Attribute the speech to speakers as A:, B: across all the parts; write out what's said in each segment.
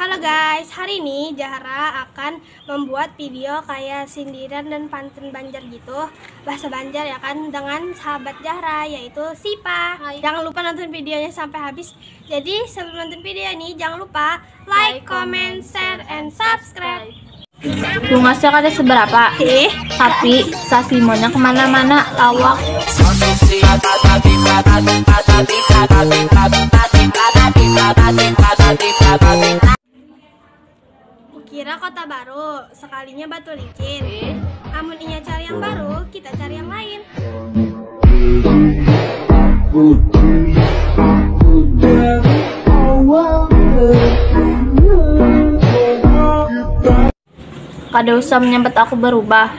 A: Halo guys, hari ini Zahra akan membuat video kayak sindiran dan pantun Banjar gitu, bahasa Banjar ya kan, dengan sahabat Zahra yaitu Sipa. Jangan lupa nonton videonya sampai habis. Jadi sebelum nonton video ini jangan lupa like, comment, share, and subscribe.
B: Tugasnya kada seberapa, tapi sasimonya kemana-mana lawak.
A: Kira kota baru, sekalinya batu licin. Amun inya cari yang baru, kita cari yang lain.
B: Kada usah menyambut aku berubah.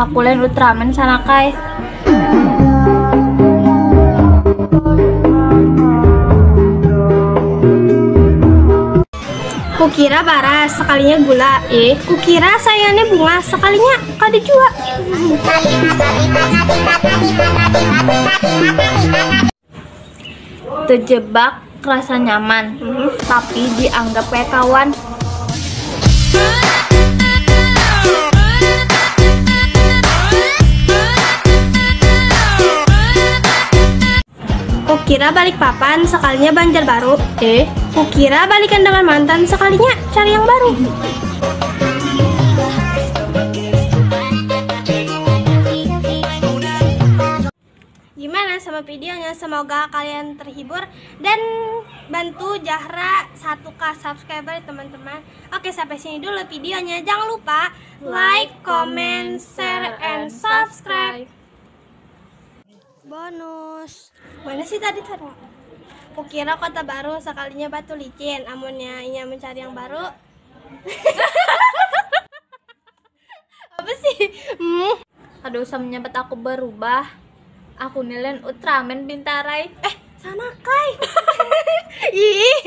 B: Aku lain Ultraman sanakai.
A: Kukira baras, sekalinya gula. Kukira sayangnya bunga, sekalinya kada jua.
B: Terjebak rasa nyaman, tapi dianggap kayak kawan.
A: Kukira balik papan, sekalinya Banjar baru. Kukira balikan dengan mantan, sekalinya cari yang baru. Gimana sama videonya? Semoga kalian terhibur dan bantu Zahra 1K subscriber teman-teman. Oke, sampai sini dulu videonya. Jangan lupa like, comment, share, and subscribe. Bonus. Mana sih tadi Tara? Kukira kota baru, sekalinya batu licin. Amunnya inya mencari yang baru. Apa sih?
B: Kada usah menyambut aku berubah. Aku nilen Ultraman Bintarai.
A: Sana Kai. Ih.